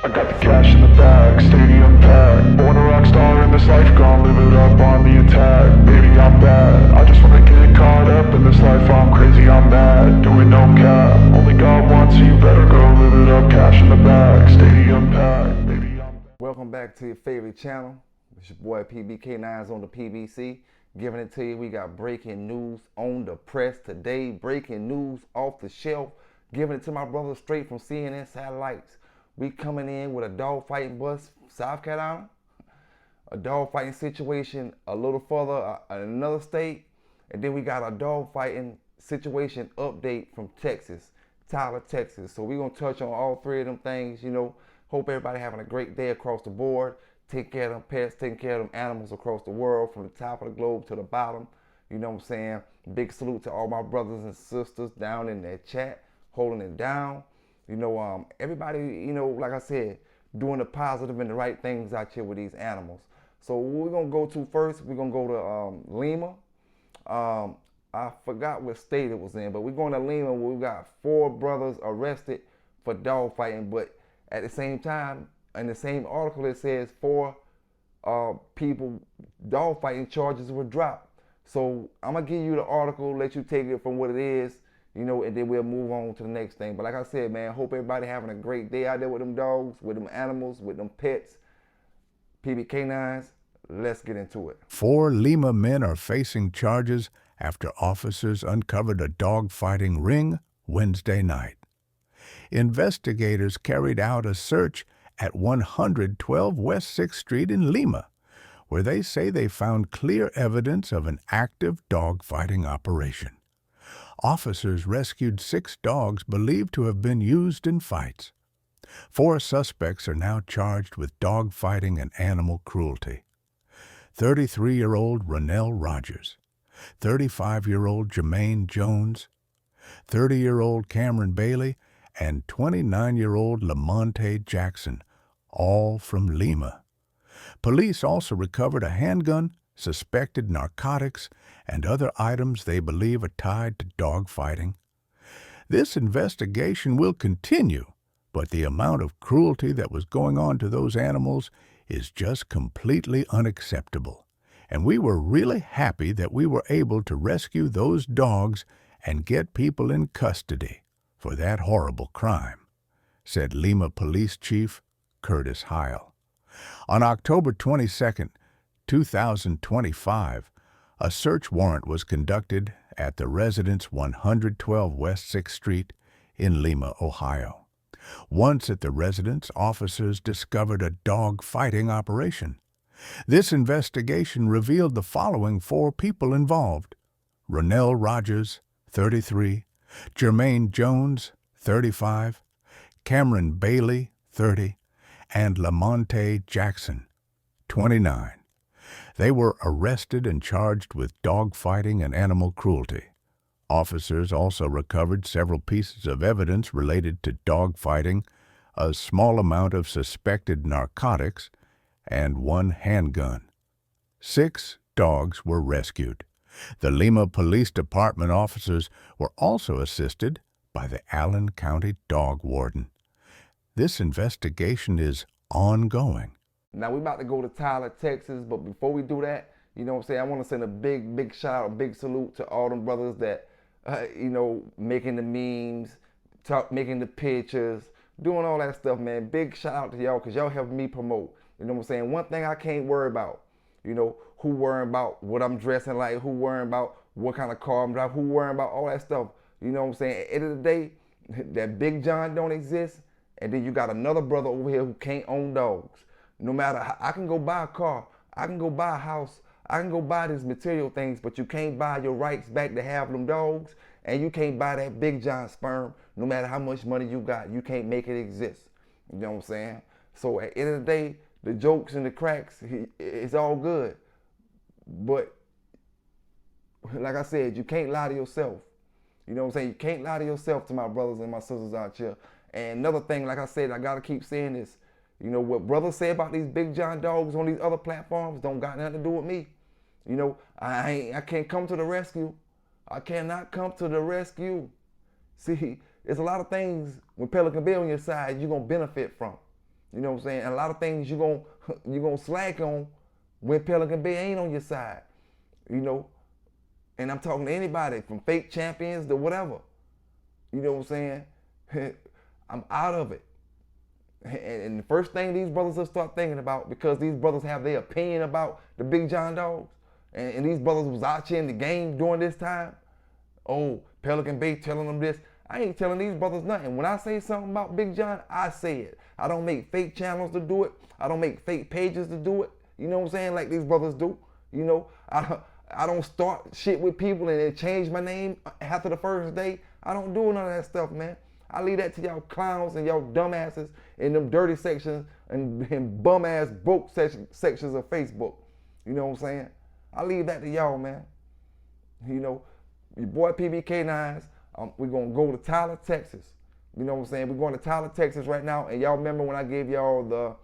I got the cash in the bag, stadium packed. Born a rock star in this life, gonna live it up on the attack. Baby, I'm bad, I just wanna get caught up in this life. I'm crazy, I'm mad, doing no cap. Only God wants, so you better go live it up. Cash in the bag, stadium packed. Baby, I'm bad. Welcome back to your favorite channel. It's your boy PBK9's on the PBC. Giving it to you. We got breaking news on the press today. Breaking news off the shelf. Giving it to my brother straight from CNN satellites. We coming in with a dog fighting bus, South Carolina. A dog fighting situation a little further in another state. And then we got a dog fighting situation update from Texas, Tyler, Texas. So we're going to touch on all three of them things, you know. Hope everybody having a great day across the board. Take care of them pets, taking care of them animals across the world, from the top of the globe to the bottom. You know what I'm saying? Big salute to all my brothers and sisters down in that chat, holding it down. You know, everybody, you know, like I said, doing the positive and the right things out here with these animals. So what we're going to go to first, we're going to go to Lima. I forgot what state it was in, but we're going to Lima where we got 4 brothers arrested for dog fighting. But at the same time, in the same article, it says 4 people dog fighting charges were dropped. So I'm going to give you the article, let you take it from what it is, you know, and then we'll move on to the next thing. But like I said, man, hope everybody having a great day out there with them dogs, with them animals, with them pets. PBK9s, let's get into it. 4 Lima men are facing charges after officers uncovered a dog-fighting ring Wednesday night. Investigators carried out a search at 112 West 6th Street in Lima, where they say they found clear evidence of an active dog-fighting operation. Officers rescued 6 dogs believed to have been used in fights. 4 suspects are now charged with dog-fighting and animal cruelty. 33-year-old Ronell Rogers, 35-year-old Jermaine Jones, 30-year-old Cameron Bailey, and 29-year-old Lamonte Jackson, all from Lima. Police also recovered a handgun, suspected narcotics, and other items they believe are tied to dog fighting. This investigation will continue, but the amount of cruelty that was going on to those animals is just completely unacceptable, and we were really happy that we were able to rescue those dogs and get people in custody for that horrible crime, said Lima Police Chief Curtis Heil. On October 22, 2025, a search warrant was conducted at the residence 112 West 6th Street in Lima, Ohio. Once at the residence, officers discovered a dog-fighting operation. This investigation revealed the following 4 people involved: Ronell Rogers, 33, Jermaine Jones, 35, Cameron Bailey, 30, and Lamonte Jackson, 29. They were arrested and charged with dog fighting and animal cruelty. Officers also recovered several pieces of evidence related to dog fighting, a small amount of suspected narcotics, and 1 handgun. 6 dogs were rescued. The Lima Police Department officers were also assisted by the Allen County Dog Warden. This investigation is ongoing. Now we're about to go to Tyler, Texas, but before we do that, you know what I'm saying, I want to send a big shout out, a big salute to all them brothers that, you know, making the memes, making the pictures, doing all that stuff, man. Big shout out to y'all, because y'all helping me promote. You know what I'm saying? One thing I can't worry about, you know, who worrying about what I'm dressing like, who worrying about what kind of car I'm driving, who worrying about all that stuff. You know what I'm saying? At the end of the day, that Big John don't exist, and then you got another brother over here who can't own dogs. No matter how, I can go buy a car, I can go buy a house, I can go buy these material things, but you can't buy your rights back to have them dogs, and you can't buy that Big John sperm, no matter how much money you got. You can't make it exist. You know what I'm saying? So at the end of the day, the jokes and the cracks, it's all good. But like I said, you can't lie to yourself. You know what I'm saying? You can't lie to yourself, to my brothers and my sisters out here. And another thing, like I said, I gotta keep saying this. You know, what brothers say about these Big John dogs on these other platforms don't got nothing to do with me. You know, I can't come to the rescue. I cannot come to the rescue. See, there's a lot of things when Pelican be on your side you're gonna benefit from. You know what I'm saying? And a lot of things you gonna slack on when Pelican Bay ain't on your side. You know? And I'm talking to anybody from fake champions to whatever. You know what I'm saying? I'm out of it. And the first thing these brothers will start thinking about, because these brothers have their opinion about the Big John dogs, and these brothers was out here in the game during this time. Oh, Pelican Bay telling them this. I ain't telling these brothers nothing. When I say something about Big John, I say it. I don't make fake channels to do it. I don't make fake pages to do it. You know what I'm saying? Like these brothers do. You know, I don't start shit with people and then change my name after the first day. I don't do none of that stuff, man. I leave that to y'all clowns and y'all dumbasses in them dirty sections and bum ass broke sections of Facebook. You know what I'm saying? I leave that to y'all, man. You know, your boy PBK9s, we're gonna go to Tyler, Texas. You know what I'm saying? We're going to Tyler, Texas right now. And y'all remember when I gave y'all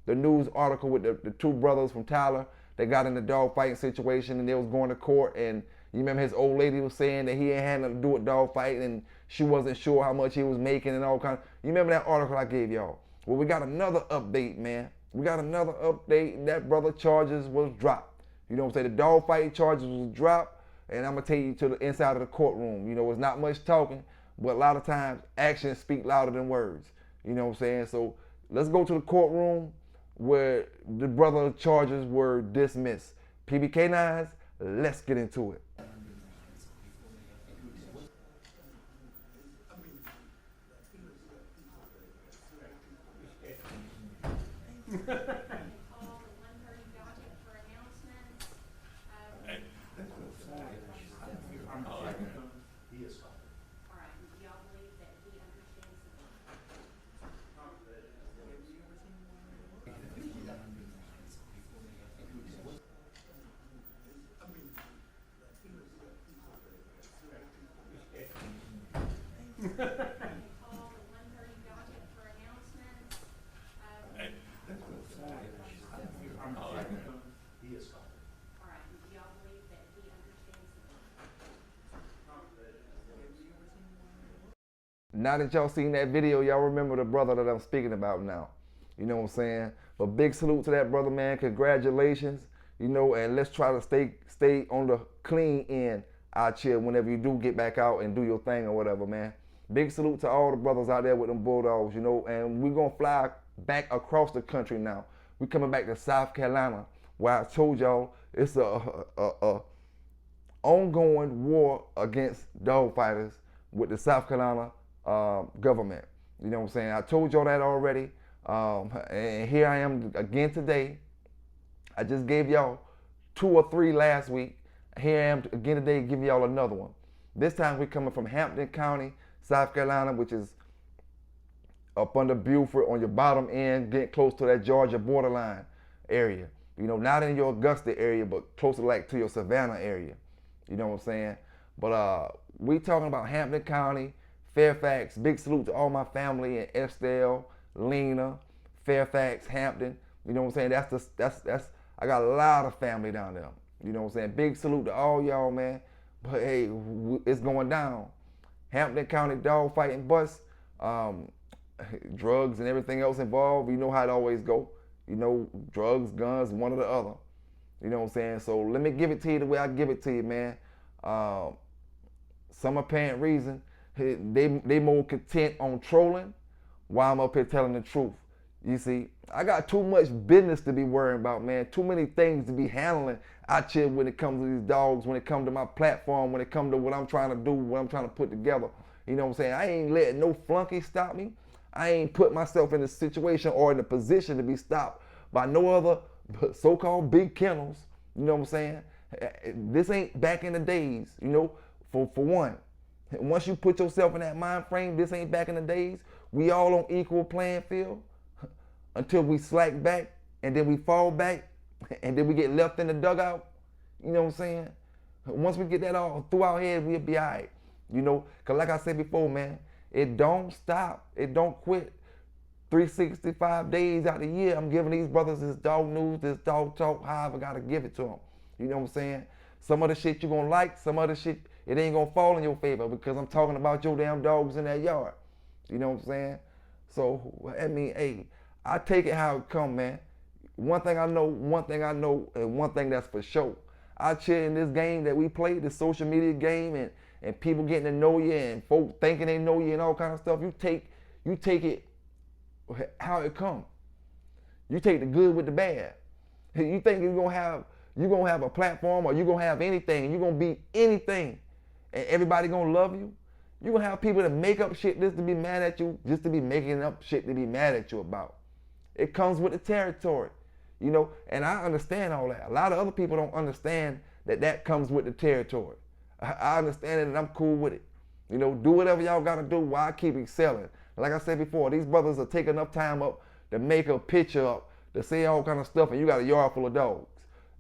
the news article with the two brothers from Tyler that got in the dog fighting situation and they was going to court, and you remember his old lady was saying that he ain't had nothing to do with dog fighting and she wasn't sure how much he was making and all kinds. You remember that article I gave y'all? Well, we got another update, man. We got another update. That brother charges was dropped. You know what I'm saying? The dog fighting charges was dropped, and I'm gonna take you to the inside of the courtroom. You know, it's not much talking, but a lot of times actions speak louder than words. You know what I'm saying? So let's go to the courtroom where the brother charges were dismissed. PBK9s, let's get into it. Now that y'all seen that video, y'all remember the brother that I'm speaking about now. You know what I'm saying? But big salute to that brother, man. Congratulations. You know, and let's try to stay on the clean end out here whenever you do get back out and do your thing or whatever, man. Big salute to all the brothers out there with them Bulldogs, you know, and we're gonna fly back across the country now. We're coming back to South Carolina, where I told y'all it's a ongoing war against dog fighters with the South Carolina government. You know what I'm saying? I told y'all that already. And here I am again today. I just gave y'all 2 or 3 last week. Here I am again today giving y'all another one. This time we're coming from Hampton County, South Carolina, which is up under Beaufort on your bottom end, getting close to that Georgia borderline area. You know, not in your Augusta area, but closer like to your Savannah area. You know what I'm saying? But we talking about Hampton County, Fairfax. Big salute to all my family in Estelle, Lima, Fairfax, Hampton. You know what I'm saying? That's I got a lot of family down there. You know what I'm saying? Big salute to all y'all, man. But hey, it's going down. Hampton County dog fighting bust, drugs and everything else involved. You know how it always go. You know, drugs, guns, one or the other. You know what I'm saying? So let me give it to you the way I give it to you, man. Some apparent reason, they more content on trolling while I'm up here telling the truth. You see, I got too much business to be worrying about, man. Too many things to be handling out here when it comes to these dogs, when it comes to my platform, when it comes to what I'm trying to do, what I'm trying to put together. You know what I'm saying? I ain't letting no flunky stop me. I ain't put myself in a situation or in a position to be stopped by no other so-called big kennels. You know what I'm saying? This ain't back in the days, you know, for one. Once you put yourself in that mind frame, this ain't back in the days. We all on equal playing field until we slack back and then we fall back and then we get left in the dugout. You know what I'm saying? Once we get that all through our head, we'll be all right. You know, because like I said before, man, it don't stop. It don't quit. 365 days out the year, I'm giving these brothers this dog news, this dog talk, however I got to give it to them. You know what I'm saying? Some of the shit you're going to like, some other shit, it ain't going to fall in your favor because I'm talking about your damn dogs in that yard. You know what I'm saying? So, I mean, hey, I take it how it come, man. One thing I know, and one thing that's for sure. I chill in this game that we play, the social media game, and people getting to know you, and folk thinking they know you, and all kind of stuff. You take it how it come. You take the good with the bad. You think you're gonna have a platform, or you're gonna have anything, and you're gonna be anything, and everybody gonna love you. You're gonna have people that make up shit just to be mad at you, just to be making up shit to be mad at you about. It comes with the territory, you know, and I understand all that. A lot of other people don't understand that comes with the territory. I understand it, and I'm cool with it. You know, do whatever y'all gotta do while I keep excelling. Like I said before, these brothers will take enough time up to make a picture up, to say all kind of stuff, and you got a yard full of dogs.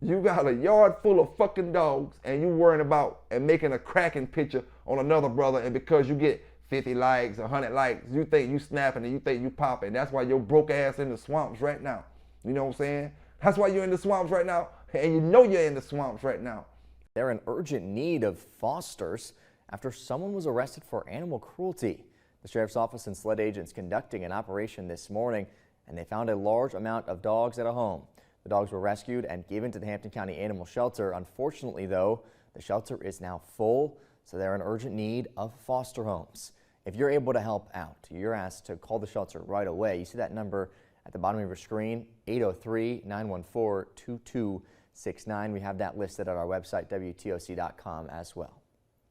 You got a yard full of fucking dogs, and you worrying about and making a cracking picture on another brother, and because you get 50 likes, 100 likes, you think you snapping and you think you popping. That's why your broke ass in the swamps right now. You know what I'm saying? That's why you're in the swamps right now, and you know you're in the swamps right now. They're in urgent need of fosters after someone was arrested for animal cruelty. The sheriff's office and SLED agents conducting an operation this morning, and they found a large amount of dogs at a home. The dogs were rescued and given to the Hampton County Animal Shelter. Unfortunately, though, the shelter is now full, so they're in urgent need of foster homes. If you're able to help out, you're asked to call the shelter right away. You see that number at the bottom of your screen, 803-914-2269. We have that listed at our website, WTOC.com, as well.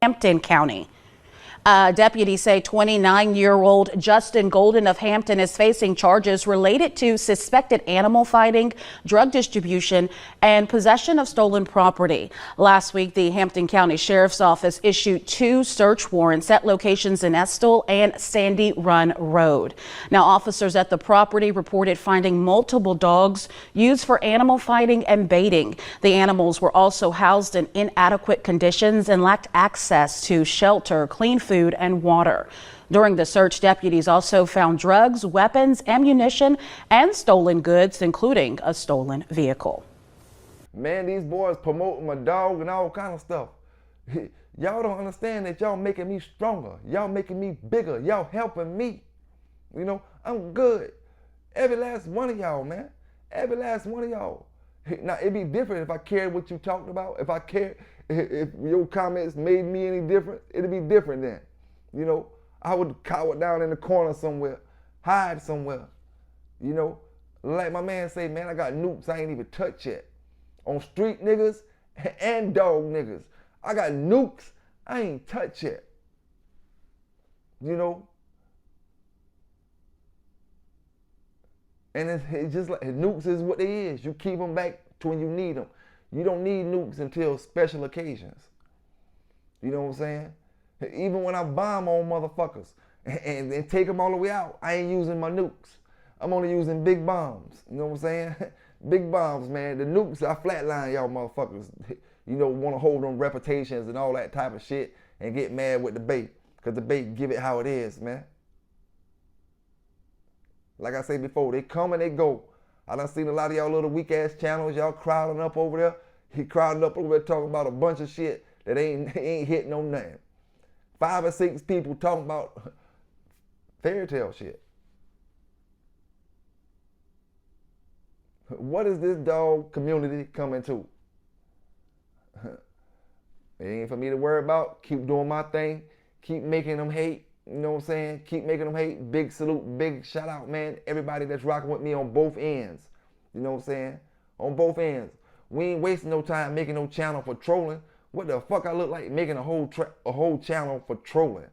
Hampton County. Deputies say 29-year-old Justin Golden of Hampton is facing charges related to suspected animal fighting, drug distribution, and possession of stolen property. Last week, the Hampton County Sheriff's Office issued 2 search warrants at locations in Estill and Sandy Run Road. Now, officers at the property reported finding multiple dogs used for animal fighting and baiting. The animals were also housed in inadequate conditions and lacked access to shelter, clean food, and water. During the search, deputies also found drugs, weapons, ammunition, and stolen goods, including a stolen vehicle. Man, these boys promoting my dog and all kind of stuff. Y'all don't understand that y'all making me stronger. Y'all making me bigger. Y'all helping me. You know, I'm good. Every last one of y'all, man. Every last one of y'all. Now, it'd be different if I cared what you talked about. If I cared, if your comments made me any different, it'd be different then. You know, I would cower down in the corner somewhere, hide somewhere. You know, like my man say, man, I got nukes I ain't even touched yet. On street niggas and dog niggas. I got nukes I ain't touched yet. You know? And it's just like nukes is what they is. You keep them back to when you need them. You don't need nukes until special occasions. You know what I'm saying? Even when I bomb on motherfuckers and take them all the way out, I ain't using my nukes. I'm only using big bombs. You know what I'm saying? Big bombs, man. The nukes, I flatline y'all motherfuckers. You know, want to hold them reputations and all that type of shit and get mad with the bait. Because the bait give it how it is, man. Like I said before, they come and they go. I done seen a lot of y'all little weak ass channels, y'all crowding up over there. He crowding up over there talking about a bunch of shit that ain't hitting on nothing. 5 or 6 people talking about fairy tale shit. What is this dog community coming to? It ain't for me to worry about. Keep doing my thing. Keep making them hate. You know what I'm saying? Keep making them hate. Big salute, big shout out, man. Everybody that's rocking with me on both ends. You know what I'm saying? On both ends. We ain't wasting no time making no channel for trolling. What the fuck I look like making a whole channel for trolling?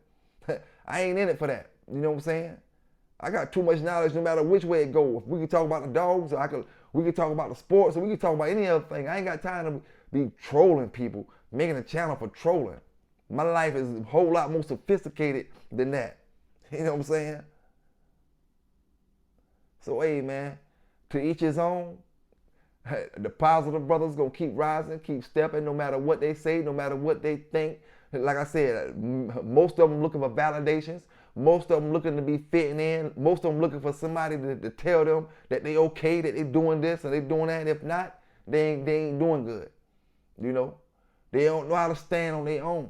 I ain't in it for that. You know what I'm saying? I got too much knowledge no matter which way it goes. If we can talk about the dogs, we can talk about the sports, or we can talk about any other thing. I ain't got time to be trolling people, making a channel for trolling. My life is a whole lot more sophisticated than that. You know what I'm saying? So, hey, man, to each his own. The positive brothers gonna keep rising, keep stepping, no matter what they say, no matter what they think. Like I said, most of them looking for validations. Most of them looking to be fitting in. Most of them looking for somebody to tell them that they okay, that they doing this and they doing that. And if not, they ain't doing good. You know, they don't know how to stand on their own.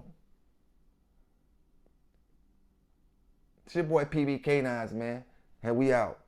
It's your boy PBK9s, man, and we out.